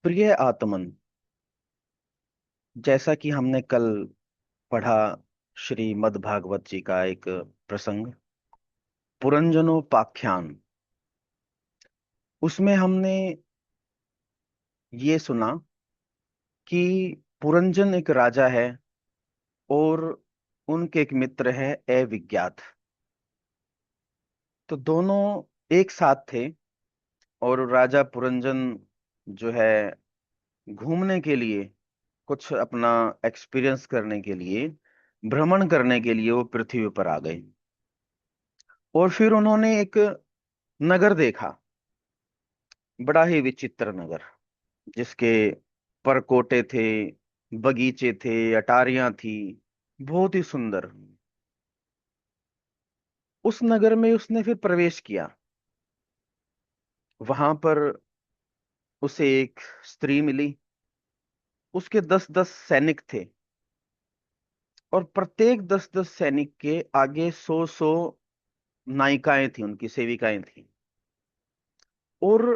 प्रिय आत्मन, जैसा कि हमने कल पढ़ा श्रीमद् भागवत जी का एक प्रसंग पुरंजनोपाख्यान। उसमें हमने ये सुना कि पुरंजन एक राजा है और उनके एक मित्र है अविज्ञात। तो दोनों एक साथ थे और राजा पुरंजन जो है घूमने के लिए, कुछ अपना एक्सपीरियंस करने के लिए, भ्रमण करने के लिए वो पृथ्वी पर आ गए। और फिर उन्होंने एक नगर देखा, बड़ा ही विचित्र नगर, जिसके परकोटे थे, बगीचे थे, अटारियां थी, बहुत ही सुंदर। उस नगर में उसने फिर प्रवेश किया। वहां पर उसे एक स्त्री मिली। उसके 10-10 सैनिक थे और प्रत्येक 10-10 सैनिक के आगे 100-100 नायिकाएं थी, उनकी सेविकाएं थी। और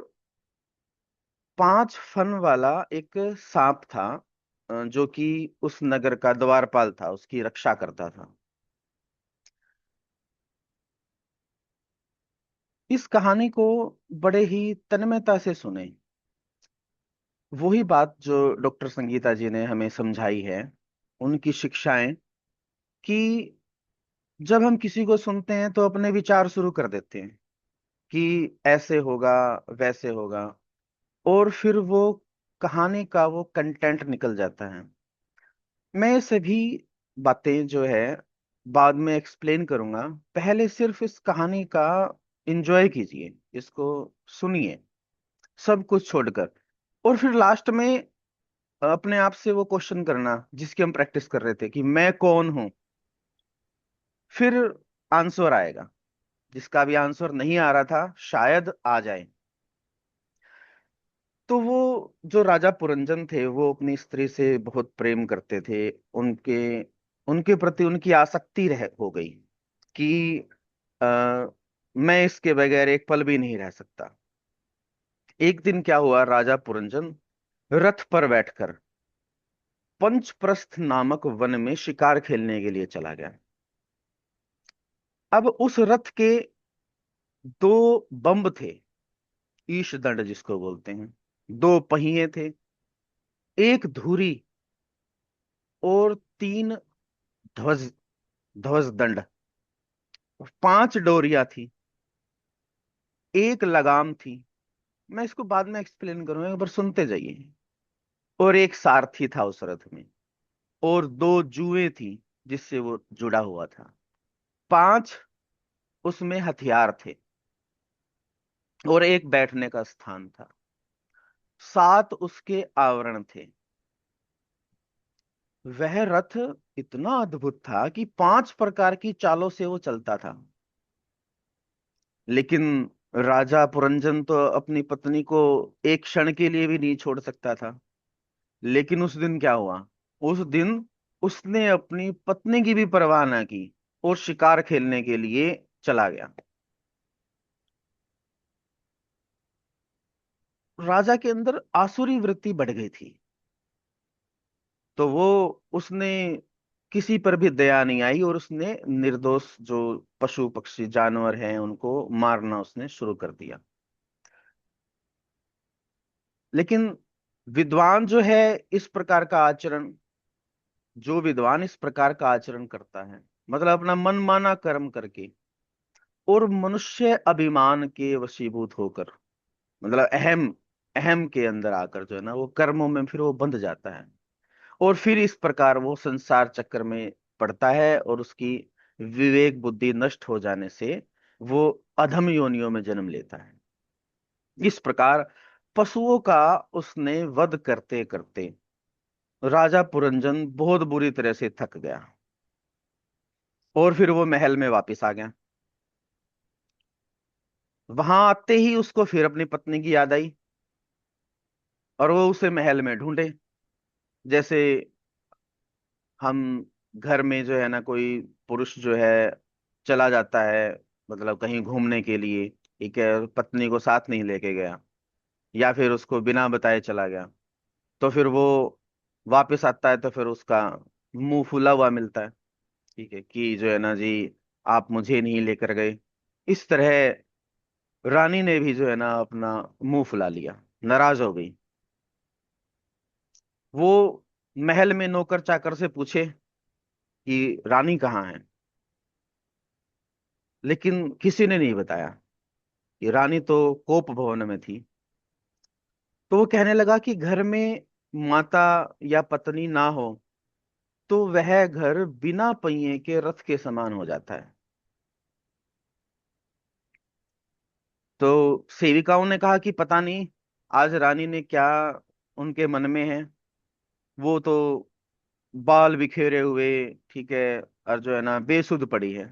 5 फन वाला एक सांप था, जो कि उस नगर का द्वारपाल था, उसकी रक्षा करता था। इस कहानी को बड़े ही तन्मयता से सुने। वही बात जो डॉक्टर संगीता जी ने हमें समझाई है, उनकी शिक्षाएं, कि जब हम किसी को सुनते हैं तो अपने विचार शुरू कर देते हैं कि ऐसे होगा, वैसे होगा, और फिर वो कहानी का वो कंटेंट निकल जाता है। मैं ये सभी बातें जो है बाद में एक्सप्लेन करूंगा। पहले सिर्फ इस कहानी का एंजॉय कीजिए, इसको सुनिए, सब कुछ छोड़कर। और फिर लास्ट में अपने आप से वो क्वेश्चन करना जिसकी हम प्रैक्टिस कर रहे थे कि मैं कौन हूं। फिर आंसर आएगा। जिसका भी आंसर नहीं आ रहा था शायद आ जाए। तो वो जो राजा पुरंजन थे वो अपनी स्त्री से बहुत प्रेम करते थे। उनके उनके प्रति उनकी आसक्ति रह हो गई कि आ, मैं इसके बगैर एक पल भी नहीं रह सकता। एक दिन क्या हुआ, राजा पुरंजन रथ पर बैठकर पंचप्रस्थ नामक वन में शिकार खेलने के लिए चला गया। अब उस रथ के 2 बम्ब थे, ईश दंड जिसको बोलते हैं। 2 पहिए थे, एक धुरी और 3 ध्वज ध्वज दंड, 5 डोरियां थी, एक लगाम थी। मैं इसको बाद में एक्सप्लेन करूंगा, एक बार सुनते जाइए। और एक सारथी था उस रथ में, और 2 जुएं थी जिससे वो जुड़ा हुआ था। 5 उसमें हथियार थे और एक बैठने का स्थान था। 7 उसके आवरण थे। वह रथ इतना अद्भुत था कि 5 प्रकार की चालों से वो चलता था। लेकिन राजा पुरंजन तो अपनी पत्नी को एक क्षण के लिए भी नहीं छोड़ सकता था। लेकिन उस दिन क्या हुआ, उस दिन उसने अपनी पत्नी की भी परवाह ना की और शिकार खेलने के लिए चला गया। राजा के अंदर आसुरी वृत्ति बढ़ गई थी। तो वो उसने किसी पर भी दया नहीं आई और उसने निर्दोष जो पशु पक्षी जानवर हैं उनको मारना उसने शुरू कर दिया। लेकिन विद्वान जो है इस प्रकार का आचरण, जो विद्वान इस प्रकार का आचरण करता है, मतलब अपना मनमाना कर्म करके और मनुष्य अभिमान के वशीभूत होकर, मतलब अहम अहम के अंदर आकर जो है ना, वो कर्मों में फिर वो बंध जाता है। और फिर इस प्रकार वो संसार चक्र में पड़ता है और उसकी विवेक बुद्धि नष्ट हो जाने से वो अधम योनियों में जन्म लेता है। इस प्रकार पशुओं का उसने वध करते करते राजा पुरंजन बहुत बुरी तरह से थक गया और फिर वो महल में वापस आ गया। वहां आते ही उसको फिर अपनी पत्नी की याद आई और वो उसे महल में ढूंढे। जैसे हम घर में जो है ना, कोई पुरुष जो है चला जाता है, मतलब कहीं घूमने के लिए, ठीक है, पत्नी को साथ नहीं लेके गया या फिर उसको बिना बताए चला गया। तो फिर वो वापस आता है तो फिर उसका मुंह फूला हुआ मिलता है। ठीक है कि जो है ना जी, आप मुझे नहीं लेकर गए। इस तरह रानी ने भी जो है ना अपना मुंह फुला लिया, नाराज हो गई। वो महल में नौकर चाकर से पूछे कि रानी कहाँ है, लेकिन किसी ने नहीं बताया कि रानी तो कोप भवन में थी। तो वो कहने लगा कि घर में माता या पत्नी ना हो तो वह घर बिना पहिए के रथ के समान हो जाता है। तो सेविकाओं ने कहा कि पता नहीं आज रानी ने क्या उनके मन में है, वो तो बाल बिखेरे हुए, ठीक है, और जो है ना बेसुध पड़ी है।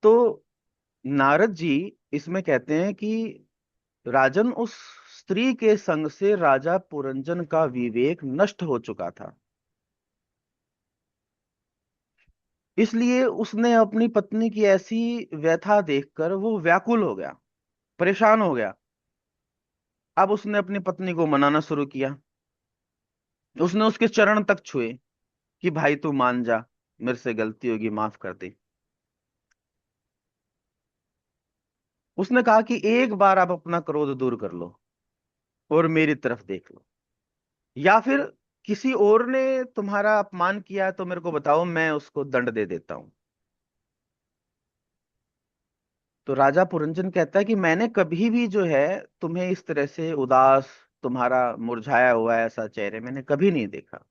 तो नारद जी इसमें कहते हैं कि राजन, उस स्त्री के संग से राजा पुरंजन का विवेक नष्ट हो चुका था, इसलिए उसने अपनी पत्नी की ऐसी व्यथा देखकर वो व्याकुल हो गया, परेशान हो गया। अब उसने अपनी पत्नी को मनाना शुरू किया। उसने उसके चरण तक छुए कि भाई तू मान जा, मेरे से गलती होगी, माफ कर दे। उसने कहा कि एक बार आप अपना क्रोध दूर कर लो और मेरी तरफ देख लो, या फिर किसी और ने तुम्हारा अपमान किया है तो मेरे को बताओ, मैं उसको दंड दे देता हूं। तो राजा पुरंजन कहता है कि मैंने कभी भी जो है तुम्हें इस तरह से उदास, तुम्हारा मुरझाया हुआ ऐसा चेहरे मैंने कभी नहीं देखा।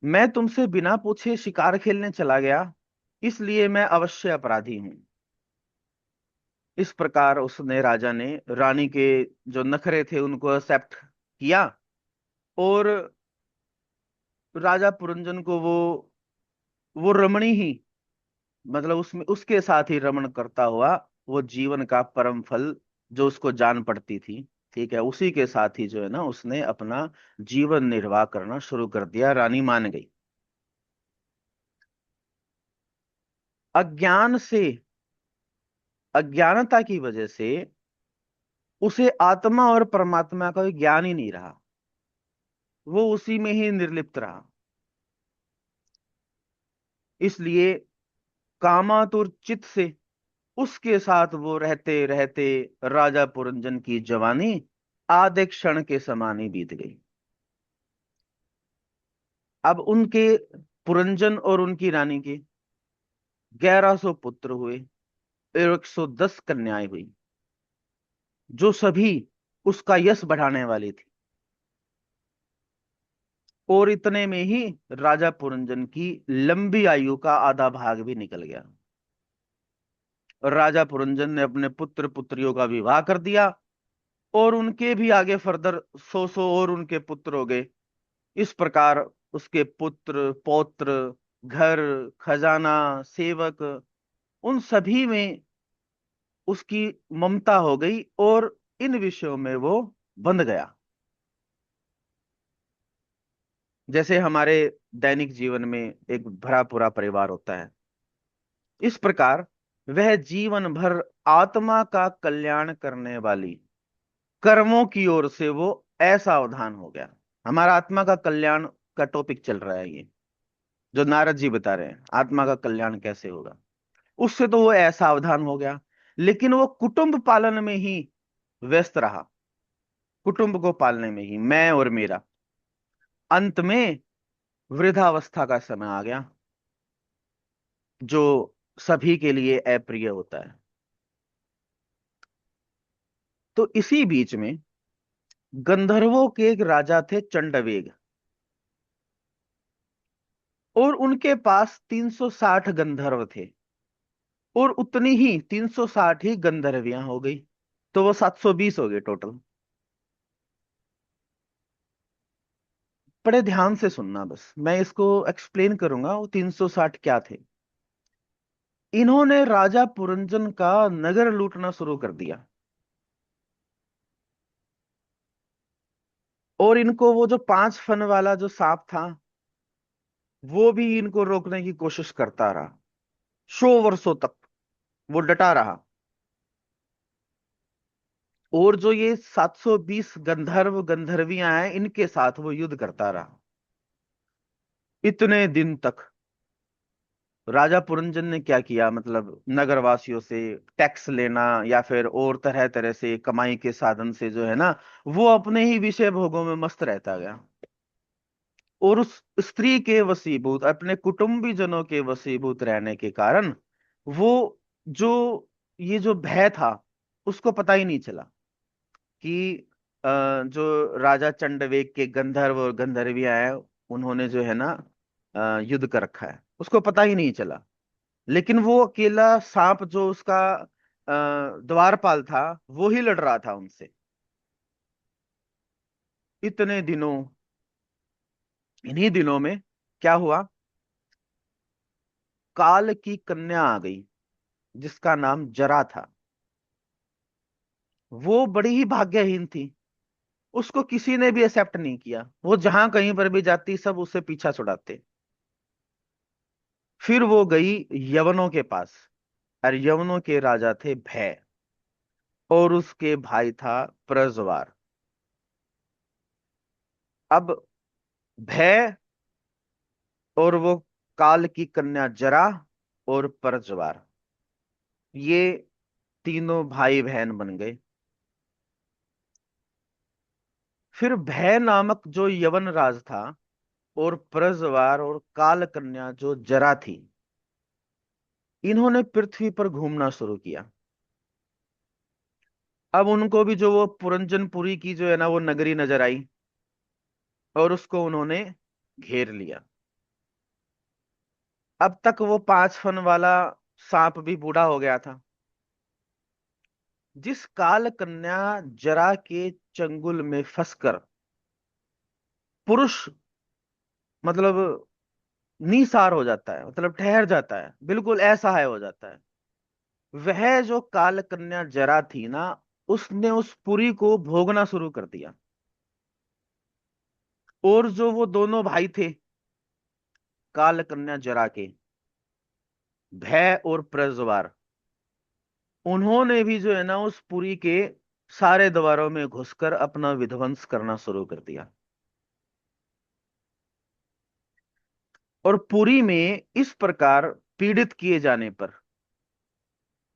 मैं तुमसे बिना पूछे शिकार खेलने चला गया, इसलिए मैं अवश्य अपराधी हूं। इस प्रकार उसने, राजा ने रानी के जो नखरे थे उनको एक्सेप्ट किया, और राजा पुरंजन को वो रमणी ही, मतलब उसमें उसके साथ ही रमण करता हुआ वो जीवन का परम फल जो उसको जान पड़ती थी, ठीक है, उसी के साथ ही जो है ना उसने अपना जीवन निर्वाह करना शुरू कर दिया। रानी मान गई। अज्ञान से, अज्ञानता की वजह से उसे आत्मा और परमात्मा का कोई ज्ञान ही नहीं रहा, वो उसी में ही निर्लिप्त रहा। इसलिए कामातुर चित्त से उसके साथ वो रहते रहते राजा पुरंजन की जवानी आधे क्षण के समान ही बीत गई। अब उनके, पुरंजन और उनकी रानी के 1100 पुत्र हुए, 110 कन्याएं हुई, जो सभी उसका यश बढ़ाने वाली थी। और इतने में ही राजा पुरंजन की लंबी आयु का आधा भाग भी निकल गया। और राजा पुरंजन ने अपने पुत्र पुत्रियों का विवाह कर दिया, और उनके भी आगे फर्दर 100 और उनके पुत्र हो गए। इस प्रकार उसके पुत्र पौत्र, घर, खजाना, सेवक, उन सभी में उसकी ममता हो गई, और इन विषयों में वो बंध गया। जैसे हमारे दैनिक जीवन में एक भरा पूरा परिवार होता है, इस प्रकार वह जीवन भर आत्मा का कल्याण करने वाली कर्मों की ओर से वो असावधान हो गया। हमारा आत्मा का कल्याण का टॉपिक चल रहा है, ये जो नारद जी बता रहे हैं, आत्मा का कल्याण कैसे होगा, उससे तो वो असावधान हो गया। लेकिन वो कुटुंब पालन में ही व्यस्त रहा, कुटुंब को पालने में ही, मैं और मेरा। अंत में वृद्धावस्था का समय आ गया, जो सभी के लिए अप्रिय होता है। तो इसी बीच में गंधर्वों के एक राजा थे, चंडवेग, और उनके पास 360 गंधर्व थे, और उतनी ही 360 ही गंधर्वियां हो गई, तो वो 720 हो गए टोटल। बड़े ध्यान से सुनना, बस मैं इसको एक्सप्लेन करूंगा वो 360 क्या थे। इन्होंने राजा पुरंजन का नगर लूटना शुरू कर दिया, और इनको वो जो 5 फन वाला जो सांप था, वो भी इनको रोकने की कोशिश करता रहा। 100 वर्षों तक वो डटा रहा। और जो ये 720 गंधर्व गंधर्वियां हैं, इनके साथ वो युद्ध करता रहा इतने दिन तक। राजा पुरंजन ने क्या किया, मतलब नगरवासियों से टैक्स लेना या फिर और तरह तरह से कमाई के साधन से जो है ना, वो अपने ही विषय भोगों में मस्त रहता गया। और उस स्त्री के वशीभूत, अपने कुटुंबीजनों के वशीभूत रहने के कारण वो, जो ये जो भय था, उसको पता ही नहीं चला कि जो राजा चंडवेग के गंधर्व और गंधर्वियां हैं, उन्होंने जो है ना युद्ध कर रखा है, उसको पता ही नहीं चला। लेकिन वो अकेला सांप जो उसका द्वारपाल था, वो ही लड़ रहा था उनसे इतने दिनों। इन्हीं दिनों में क्या हुआ, काल की कन्या आ गई जिसका नाम जरा था। वो बड़ी ही भाग्यहीन थी, उसको किसी ने भी एक्सेप्ट नहीं किया। वो जहां कहीं पर भी जाती, सब उससे पीछा छुड़ाते। फिर वो गई यवनों के पास, और यवनों के राजा थे भय, और उसके भाई था प्रज्वार। अब भय और वो काल की कन्या जरा और प्रज्वार, ये तीनों भाई बहन बन गए। फिर भय नामक जो यवन राज था, और प्रज्वार और काल कन्या जो जरा थी, इन्होंने पृथ्वी पर घूमना शुरू किया। अब उनको भी जो वो पुरंजनपुरी की जो है ना वो नगरी नजर आई, और उसको उन्होंने घेर लिया। अब तक वो 5 फन वाला सांप भी बूढ़ा हो गया था। जिस काल कन्या जरा के चंगुल में फंसकर पुरुष, मतलब निसार हो जाता है, मतलब ठहर जाता है, बिल्कुल असहाय हो जाता है, वह जो काल कन्या जरा थी ना, उसने उस पुरी को भोगना शुरू कर दिया। और जो वो दोनों भाई थे काल कन्या जरा के, भय और प्रज्वार, उन्होंने भी जो है ना उस पुरी के सारे द्वारों में घुसकर अपना विध्वंस करना शुरू कर दिया। और पुरी में इस प्रकार पीड़ित किए जाने पर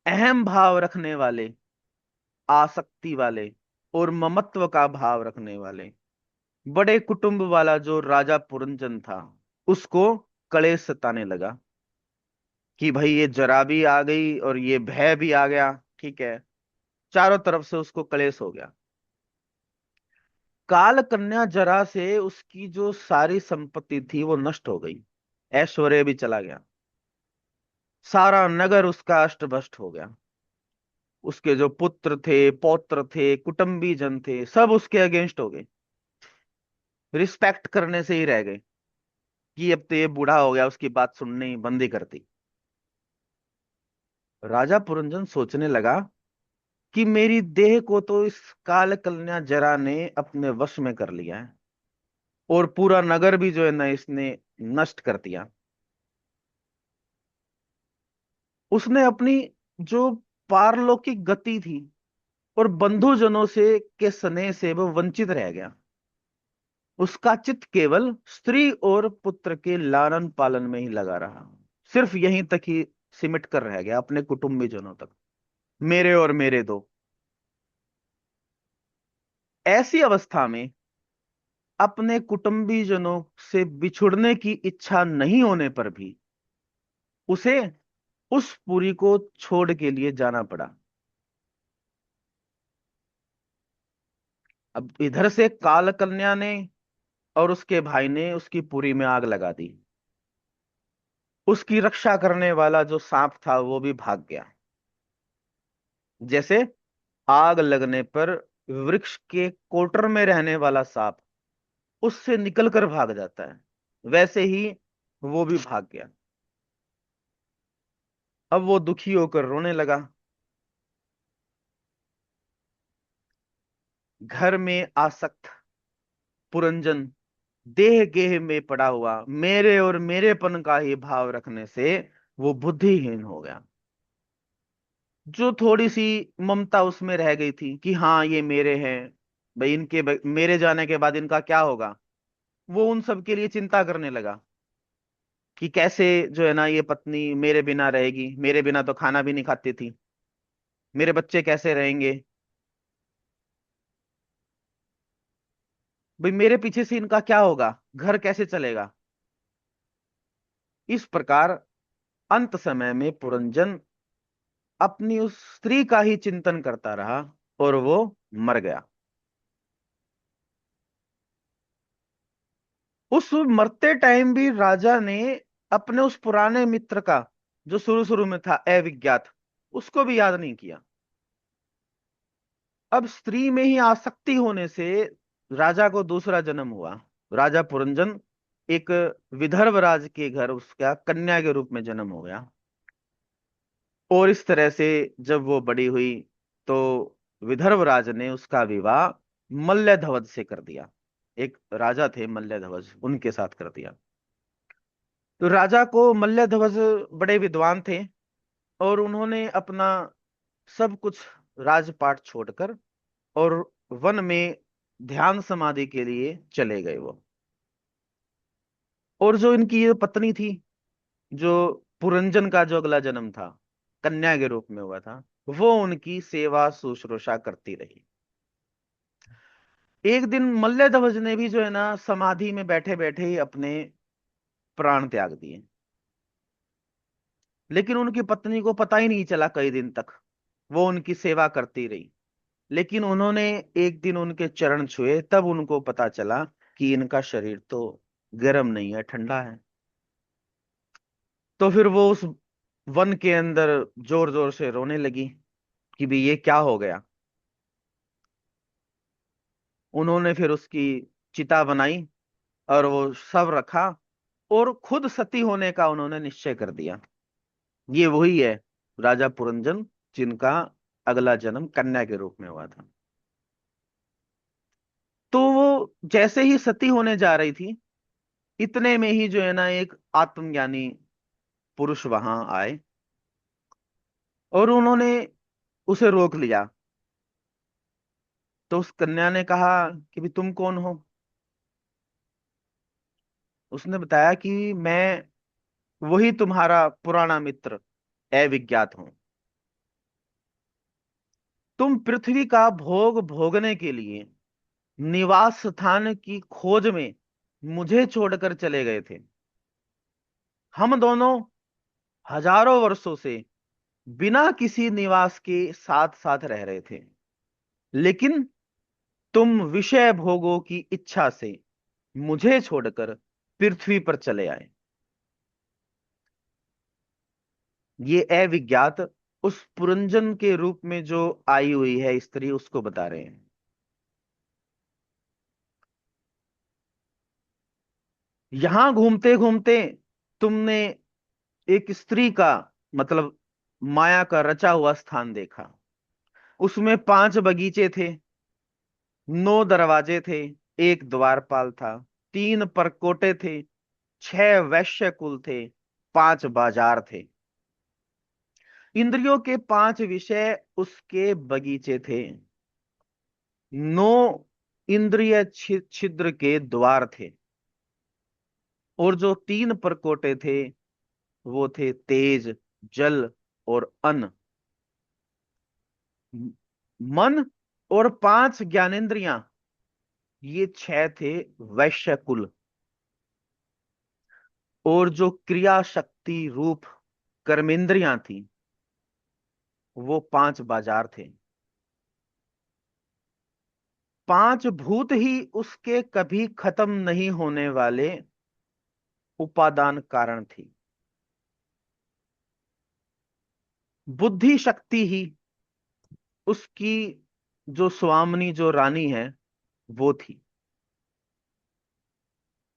अहम भाव रखने वाले, आसक्ति वाले और ममत्व का भाव रखने वाले बड़े कुटुंब वाला जो राजा पुरंजन था, उसको कलेश सताने लगा कि भाई ये जरा भी आ गई और ये भय भी आ गया। ठीक है, चारों तरफ से उसको कलेश हो गया। काल कन्या जरा से उसकी जो सारी संपत्ति थी वो नष्ट हो गई, ऐश्वर्य भी चला गया, सारा नगर उसका अष्ट भष्ट हो गया। उसके जो पुत्र थे, पौत्र थे, कुटुंबी जन थे, सब उसके अगेंस्ट हो गए, रिस्पेक्ट करने से ही रह गए कि अब तो ये बूढ़ा हो गया, उसकी बात सुननी ही बंद ही कर दी। राजा पुरंजन सोचने लगा कि मेरी देह को तो इस काल कन्या जरा ने अपने वश में कर लिया है, और पूरा नगर भी जो है ना इसने नष्ट कर दिया। उसने अपनी जो पारलौकिक गति थी और बंधुजनों से के स्नेह से वो वंचित रह गया। उसका चित्त केवल स्त्री और पुत्र के लालन पालन में ही लगा रहा, सिर्फ यहीं तक ही सिमट कर रह गया, अपने कुटुंबीजनों तक, मेरे और मेरे दो। ऐसी अवस्था में अपने कुटुंबीजनों से बिछुड़ने की इच्छा नहीं होने पर भी उसे उस पुरी को छोड़ के लिए जाना पड़ा। अब इधर से काल कन्या ने और उसके भाई ने उसकी पुरी में आग लगा दी। उसकी रक्षा करने वाला जो सांप था वो भी भाग गया। जैसे आग लगने पर वृक्ष के कोटर में रहने वाला सांप उससे निकलकर भाग जाता है, वैसे ही वो भी भाग गया। अब वो दुखी होकर रोने लगा। घर में आसक्त पुरंजन देह गेह में पड़ा हुआ मेरे और मेरेपन का ही भाव रखने से वो बुद्धिहीन हो गया। जो थोड़ी सी ममता उसमें रह गई थी कि हाँ ये मेरे हैं, भाई मेरे जाने के बाद इनका क्या होगा, वो उन सब के लिए चिंता करने लगा कि कैसे जो है ना ये पत्नी मेरे बिना रहेगी, मेरे बिना तो खाना भी नहीं खाती थी, मेरे बच्चे कैसे रहेंगे, भाई मेरे पीछे से इनका क्या होगा, घर कैसे चलेगा। इस प्रकार अंत समय में पुरंजन अपनी उस स्त्री का ही चिंतन करता रहा और वो मर गया। उस मरते टाइम भी राजा ने अपने उस पुराने मित्र का, जो शुरू शुरू में था अविज्ञात, उसको भी याद नहीं किया। अब स्त्री में ही आसक्ति होने से राजा को दूसरा जन्म हुआ। राजा पुरंजन एक विदर्भ राज के घर उसका कन्या के रूप में जन्म हो गया। और इस तरह से जब वो बड़ी हुई तो विदर्भ राज ने उसका विवाह मल्लध्वज से कर दिया। एक राजा थे मल्लध्वज, उनके साथ कर दिया। तो राजा को मल्लध्वज बड़े विद्वान थे और उन्होंने अपना सब कुछ राजपाट छोड़कर और वन में ध्यान समाधि के लिए चले गए वो। और जो इनकी ये पत्नी थी, जो पुरंजन का जो अगला जन्म था कन्या के रूप में हुआ था, वो उनकी सेवा शुश्रूषा करती रही। एक दिन मल्लध्वज ने भी जो है ना समाधि में बैठे बैठे ही अपने प्राण त्याग दिए। लेकिन उनकी पत्नी को पता ही नहीं चला, कई दिन तक वो उनकी सेवा करती रही। लेकिन उन्होंने एक दिन उनके चरण छुए, तब उनको पता चला कि इनका शरीर तो गर्म नहीं है, ठंडा है। तो फिर वो उस वन के अंदर जोर जोर से रोने लगी कि भी ये क्या हो गया। उन्होंने फिर उसकी चिता बनाई और वो सब रखा और खुद सती होने का उन्होंने निश्चय कर दिया। ये वही है राजा पुरंजन, जिनका अगला जन्म कन्या के रूप में हुआ था। तो वो जैसे ही सती होने जा रही थी, इतने में ही जो है ना एक आत्मज्ञानी पुरुष वहां आए और उन्होंने उसे रोक लिया। तो उस कन्या ने कहा कि भी तुम कौन हो। उसने बताया कि मैं वही तुम्हारा पुराना मित्र अविज्ञात हूं। तुम पृथ्वी का भोग भोगने के लिए निवास स्थान की खोज में मुझे छोड़कर चले गए थे। हम दोनों हजारों वर्षों से बिना किसी निवास के साथ साथ रह रहे थे, लेकिन तुम विषय भोगों की इच्छा से मुझे छोड़कर पृथ्वी पर चले आए। ये अविज्ञात उस पुरंजन के रूप में जो आई हुई है स्त्री, उसको बता रहे हैं। यहां घूमते घूमते तुमने एक स्त्री का, मतलब माया का रचा हुआ स्थान देखा। उसमें 5 बगीचे थे, 9 दरवाजे थे, एक द्वारपाल था, 3 परकोटे थे, 6 वैश्य कुल थे, 5 बाजार थे। इंद्रियों के 5 विषय उसके बगीचे थे। 9 इंद्रिय छिद्र के द्वार थे। और जो 3 परकोटे थे वो थे तेज, जल और अन्न। मन और 5 ज्ञानेंद्रियां, ये 6 थे वैश्य कुल। और जो क्रिया शक्ति रूप कर्मेंद्रियां थी, वो 5 बाजार थे। 5 भूत ही उसके कभी खत्म नहीं होने वाले उपादान कारण थी। बुद्धि शक्ति ही उसकी जो स्वामिनी, जो रानी है, वो थी।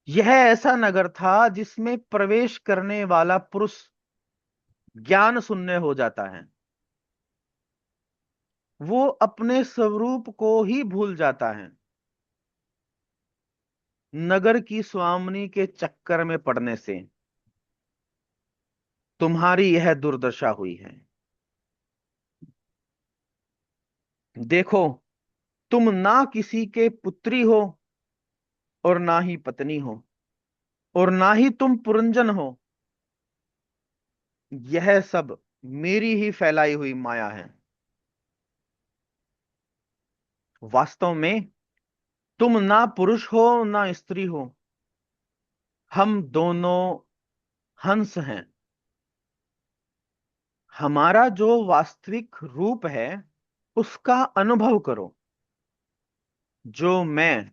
यह ऐसा नगर था जिसमें प्रवेश करने वाला पुरुष ज्ञान शून्य हो जाता है। वो अपने स्वरूप को ही भूल जाता है, नगर की स्वामिनी के चक्कर में पड़ने से। तुम्हारी यह दुर्दशा हुई है। देखो, तुम ना किसी के पुत्री हो और ना ही पत्नी हो, और ना ही तुम पुरंजन हो। यह सब मेरी ही फैलाई हुई माया है। वास्तव में तुम ना पुरुष हो ना स्त्री हो, हम दोनों हंस हैं। हमारा जो वास्तविक रूप है उसका अनुभव करो। जो मैं,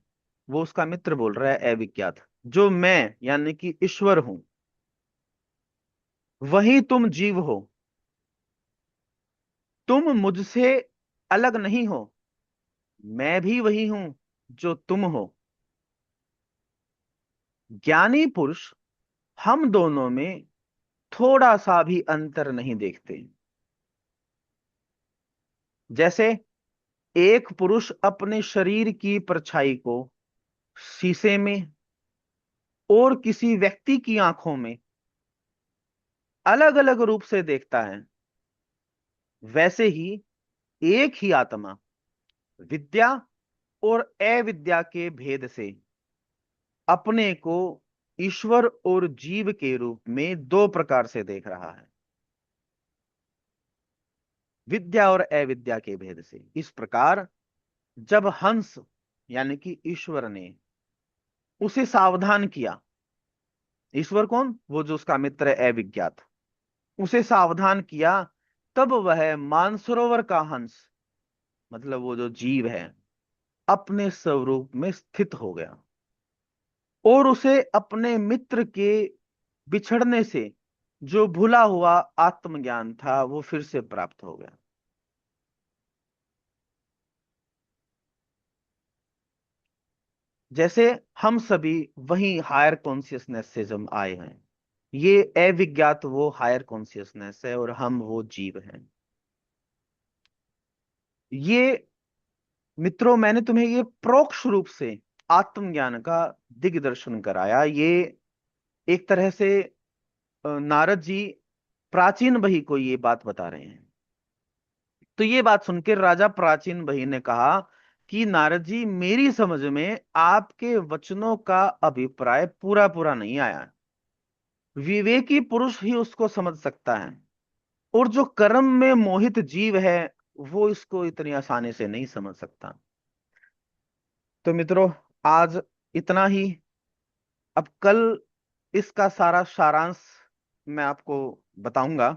वो उसका मित्र बोल रहा है अविज्ञात, जो मैं यानी कि ईश्वर हूं, वही तुम जीव हो। तुम मुझसे अलग नहीं हो, मैं भी वही हूं जो तुम हो। ज्ञानी पुरुष हम दोनों में थोड़ा सा भी अंतर नहीं देखते। जैसे एक पुरुष अपने शरीर की परछाई को शीशे में और किसी व्यक्ति की आंखों में अलग अलग रूप से देखता है, वैसे ही एक ही आत्मा विद्या और अविद्या के भेद से अपने को ईश्वर और जीव के रूप में दो प्रकार से देख रहा है। विद्या और अविद्या के भेद से इस प्रकार, जब हंस यानी कि ईश्वर ने उसे सावधान किया, ईश्वर कौन, वो जो उसका मित्र है अविज्ञात, उसे सावधान किया, तब वह मानसरोवर का हंस मतलब वो जो जीव है अपने स्वरूप में स्थित हो गया, और उसे अपने मित्र के बिछड़ने से जो भूला हुआ आत्मज्ञान था वो फिर से प्राप्त हो गया। जैसे हम सभी वही हायर कॉन्शियसनेस से जब आए हैं, ये अविज्ञात वो हायर कॉन्शियसनेस है और हम वो जीव हैं। ये मित्रों, मैंने तुम्हें ये परोक्ष रूप से आत्मज्ञान का दिग्दर्शन कराया। ये एक तरह से नारद जी प्राचीन बही को ये बात बता रहे हैं। तो ये बात सुनकर राजा प्राचीन बही ने कहा कि नारद जी, मेरी समझ में आपके वचनों का अभिप्राय पूरा पूरा नहीं आया। विवेकी पुरुष ही उसको समझ सकता है, और जो कर्म में मोहित जीव है वो इसको इतनी आसानी से नहीं समझ सकता। तो मित्रों, आज इतना ही। अब कल इसका सारा सारांश मैं आपको बताऊंगा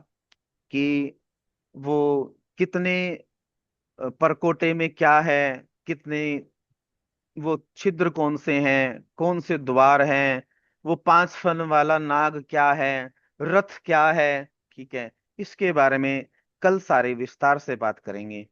कि वो कितने परकोटे में क्या है, कितने वो छिद्र कौन से हैं, कौन से द्वार हैं, वो 5 फन वाला नाग क्या है, रथ क्या है। ठीक है, इसके बारे में कल सारे विस्तार से बात करेंगे।